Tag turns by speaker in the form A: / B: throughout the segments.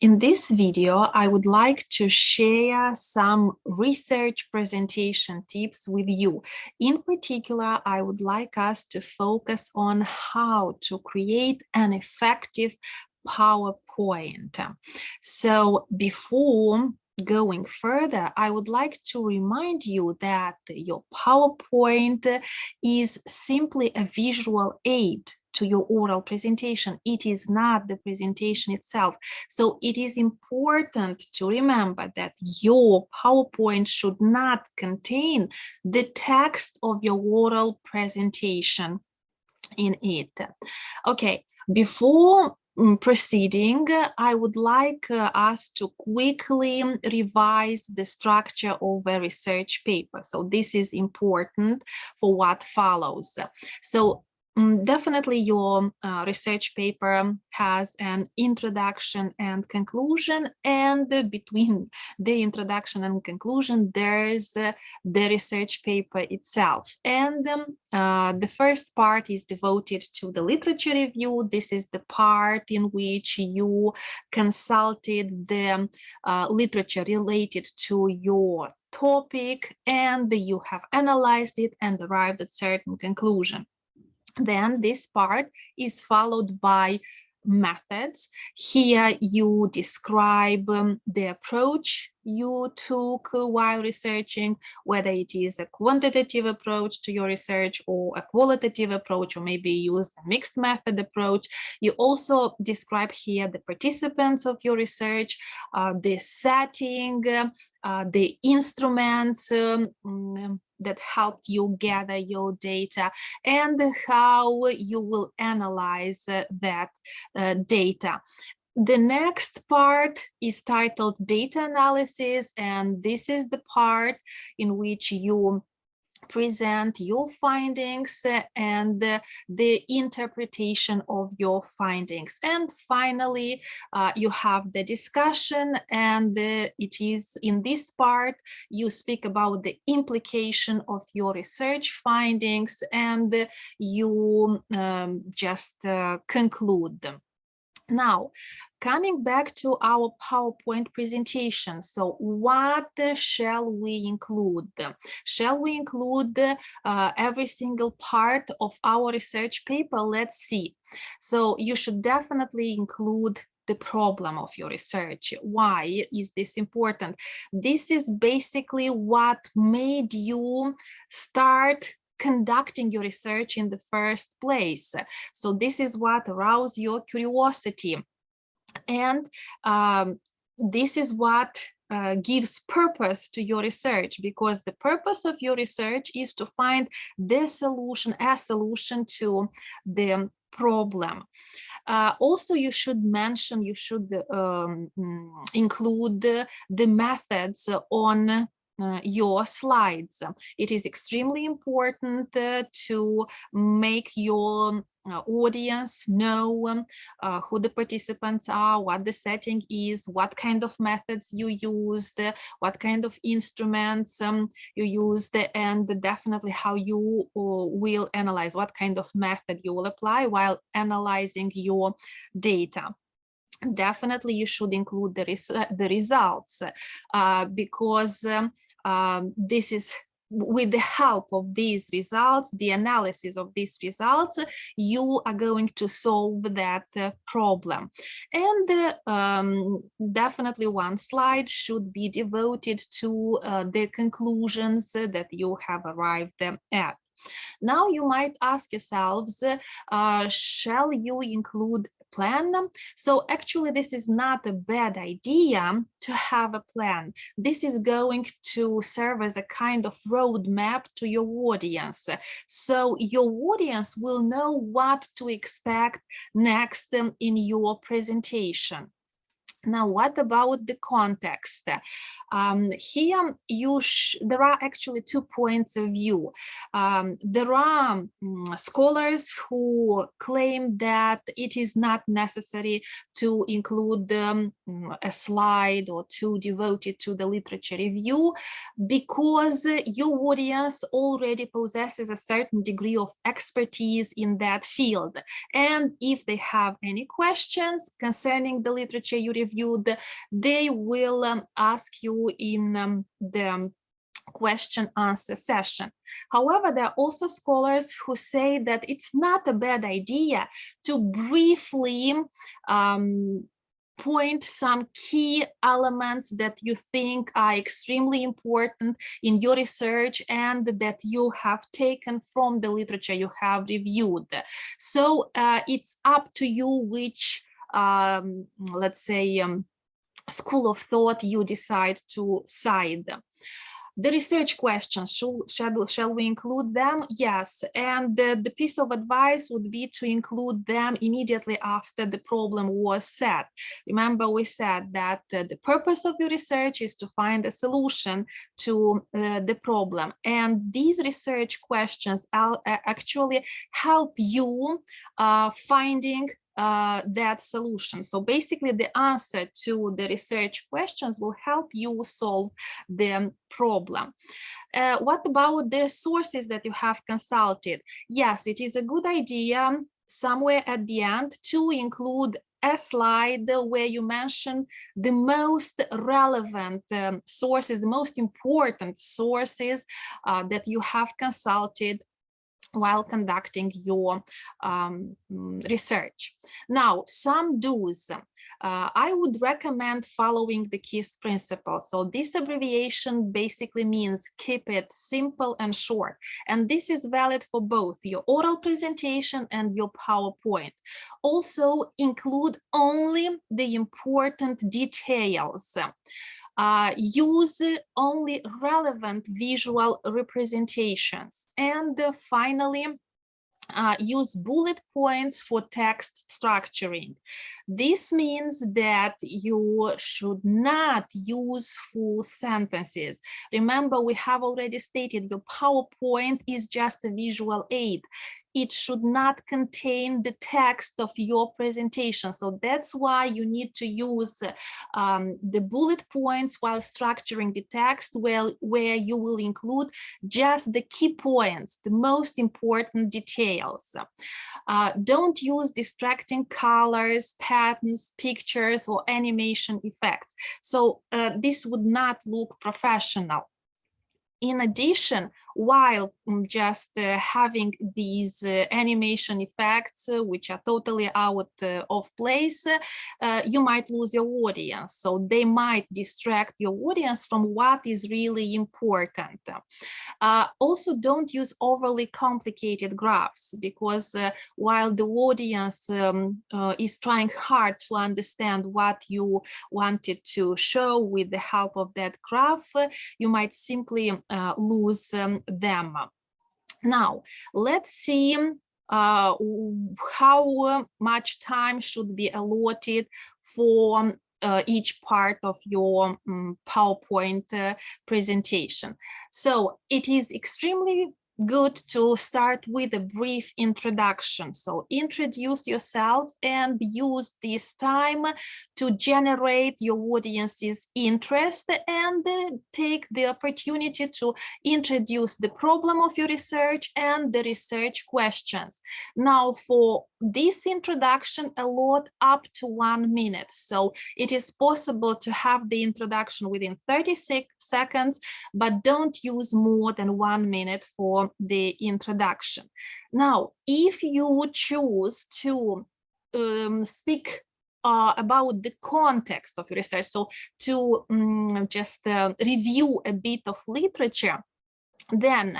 A: In this video, I would like to share some research presentation tips with you. In particular, I would like us to focus on how to create an effective PowerPoint. So before going further, I would like to remind you that your PowerPoint is simply a visual aid to your oral presentation. It is not the presentation itself. So it is important to remember that your PowerPoint should not contain the text of your oral presentation in it. Okay, before proceeding, I would like us to quickly revise the structure of a research paper. So this is important for what follows. So definitely your research paper has an introduction and conclusion, and between the introduction and conclusion there's the research paper itself. And the first part is devoted to the literature review. This is the part in which you consulted the literature related to your topic, and you have analyzed it and arrived at certain conclusion. Then this part is followed by methods. Here you describe the approach you took while researching, whether it is a quantitative approach to your research or a qualitative approach, or maybe use a mixed method approach. You also describe here the participants of your research, the setting, the instruments that helped you gather your data, and how you will analyze that data. The next part is titled data analysis, and this is the part in which you present your findings and the interpretation of your findings. And finally, you have the discussion, and it is in this part you speak about the implication of your research findings, and you just conclude them. Now, coming back to our PowerPoint presentation, so what shall we include? Shall we include every single part of our research paper? Let's see. So you should definitely include the problem of your research. Why is this important? This is basically what made you start conducting your research in the first place. So this is what aroused your curiosity, and this is what gives purpose to your research, because the purpose of your research is to find the solution, a solution to the problem. Also, you should mention, you should include the methods on your slides. It is extremely important to make your audience know who the participants are, what the setting is, what kind of methods you used, what kind of instruments you used, and definitely how you will analyze, what kind of method you will apply while analyzing your data. Definitely you should include the results, because this is with the help of these results, the analysis of these results, you are going to solve that problem. And definitely one slide should be devoted to the conclusions that you have arrived at. Now you might ask yourselves, shall you include plan? So actually this is not a bad idea to have a plan. This is going to serve as a kind of roadmap to your audience. So your audience will know what to expect next in your presentation. Now, what about the context? Here, there are actually 2 points of view. There are scholars who claim that it is not necessary to include a slide or to devote it to the literature review, because your audience already possesses a certain degree of expertise in that field. And if they have any questions concerning the literature you review, reviewed, they will ask you in the question answer session. However, there are also scholars who say that it's not a bad idea to briefly point some key elements that you think are extremely important in your research and that you have taken from the literature you have reviewed. So it's up to you which, let's say, school of thought you decide to side. The research questions, shall we include them? Yes, and the piece of advice would be to include them immediately after the problem was set. Remember, we said that the purpose of your research is to find a solution to the problem, and these research questions actually help you finding that solution. So basically the answer to the research questions will help you solve the problem. What about the sources that you have consulted? Yes, it is a good idea somewhere at the end to include a slide where you mention the most relevant sources, the most important sources that you have consulted while conducting your research. Now, some do's. I would recommend following the KISS principle. So this abbreviation basically means keep it simple and short. And this is valid for both your oral presentation and your PowerPoint. Also include only the important details. Use only relevant visual representations. And finally, use bullet points for text structuring. This means that you should not use full sentences. Remember, we have already stated your PowerPoint is just a visual aid. It should not contain the text of your presentation. So that's why you need to use the bullet points while structuring the text, where you will include just the key points, the most important details. Don't use distracting colors, patterns, pictures, or animation effects. So this would not look professional. In addition, while just having these animation effects, which are totally out of place, you might lose your audience. So they might distract your audience from what is really important. Also, don't use overly complicated graphs, because while the audience is trying hard to understand what you wanted to show with the help of that graph, you might simply lose them. Now, let's see how much time should be allotted for each part of your PowerPoint presentation. So it is extremely good to start with a brief introduction. So introduce yourself and use this time to generate your audience's interest, and take the opportunity to introduce the problem of your research and the research questions. Now, for this introduction, allot up to 1 minute. So it is possible to have the introduction within 36 seconds, but don't use more than 1 minute for the introduction. Now, if you choose to speak about the context of your research, so to just review a bit of literature, then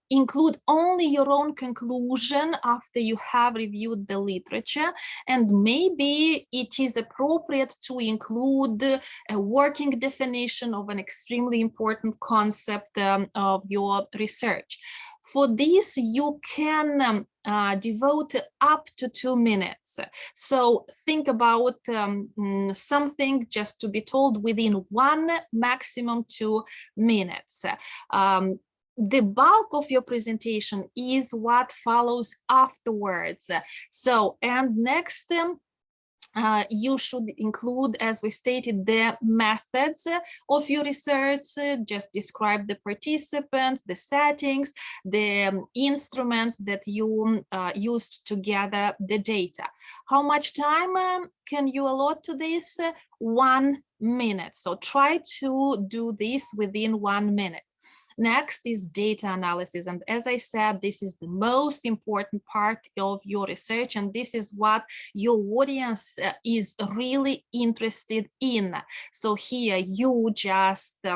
A: include only your own conclusion after you have reviewed the literature, and maybe it is appropriate to include a working definition of an extremely important concept of your research. For this, you can devote up to 2 minutes. So think about something just to be told within 1, maximum 2 minutes. The bulk of your presentation is what follows afterwards. So, and next, you should include, as we stated, the methods of your research. Just describe the participants, the settings, the instruments that you used to gather the data. How much time can you allot to this? 1 minute. So try to do this within 1 minute. Next is data analysis. And as I said, this is the most important part of your research, and this is what your audience is really interested in. So here you just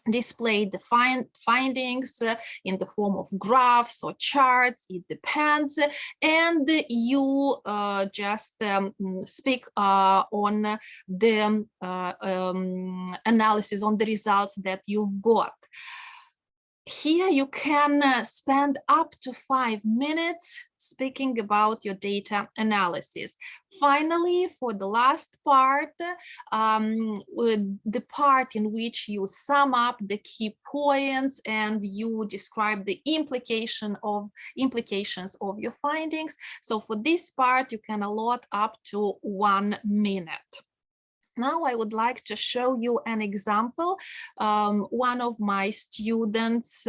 A: display the findings in the form of graphs or charts, it depends, and you just speak on the analysis, on the results that you've got. Here you can spend up to 5 minutes speaking about your data analysis. Finally, for the last part, the part in which you sum up the key points and you describe the implications of your findings. So for this part, you can allot up to 1 minute. Now I would like to show you an example. One of my students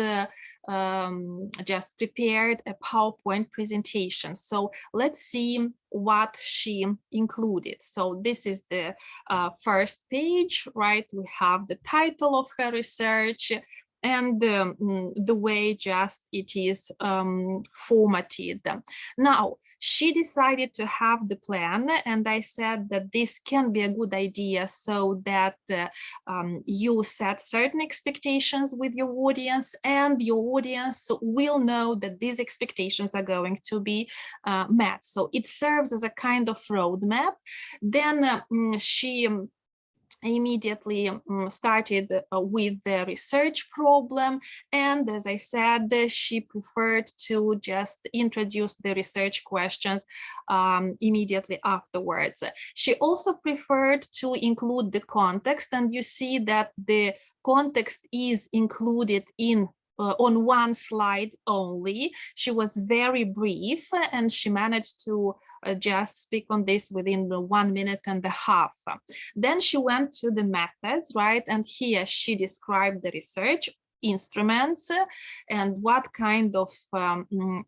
A: just prepared a PowerPoint presentation. So let's see what she included. So this is the first page, right? We have the title of her research and the way just it is formatted. Now, she decided to have the plan, and I said that this can be a good idea so that you set certain expectations with your audience, and your audience will know that these expectations are going to be met. So it serves as a kind of roadmap. Then she immediately started with the research problem, and as I said, she preferred to just introduce the research questions immediately afterwards. She also preferred to include the context, and you see that the context is included in on one slide only. She was very brief, and she managed to just speak on this within 1.5 minutes. Then she went to the methods, right? And here she described the research instruments and what kind of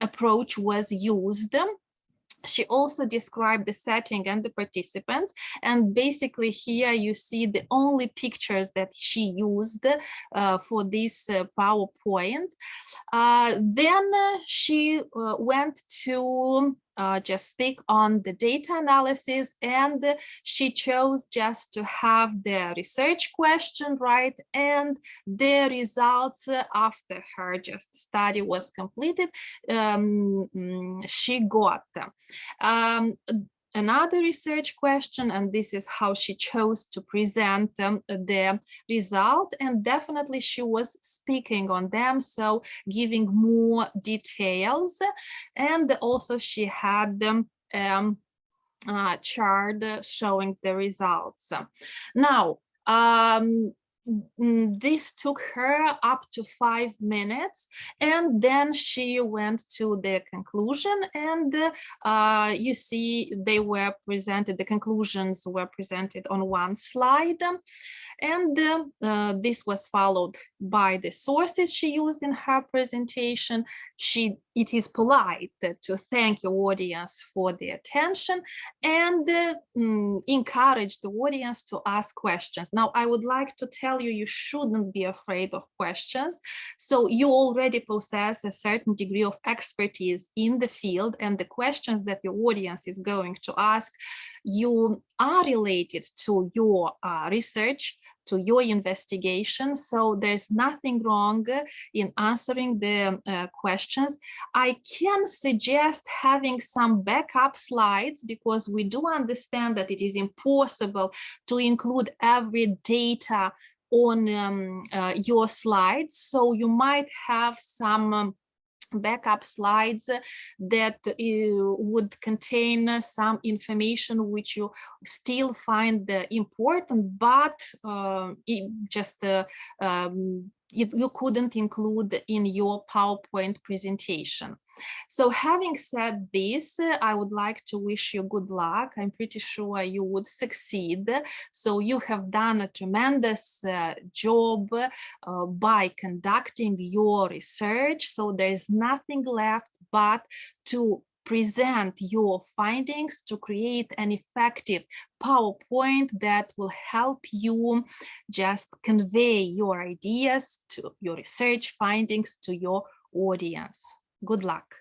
A: approach was used. She also described the setting and the participants, and basically here you see the only pictures that she used for this PowerPoint. Then she went to just speak on the data analysis, and she chose just to have the research question, right, and the results after her just study was completed, she got another research question, and this is how she chose to present the result, and definitely she was speaking on them, so giving more details, and also she had chart showing the results. Now, this took her up to 5 minutes, and then she went to the conclusion, and you see they were presented, the conclusions were presented on one slide, and this was followed by the sources she used in her presentation. It is polite to thank your audience for the attention and encourage the audience to ask questions. Now, I would like to tell you, you shouldn't be afraid of questions. So you already possess a certain degree of expertise in the field, and the questions that your audience is going to ask you are related to your research, to your investigation. So there's nothing wrong in answering the questions. I can suggest having some backup slides, because we do understand that it is impossible to include every data on your slides. So you might have some backup slides that would contain some information which you still find important, but just you couldn't include in your PowerPoint presentation. So having said this, I would like to wish you good luck. I'm pretty sure you would succeed. So you have done a tremendous job by conducting your research. So there's nothing left but to present your findings, to create an effective PowerPoint that will help you just convey your ideas to your research findings to your audience. Good luck.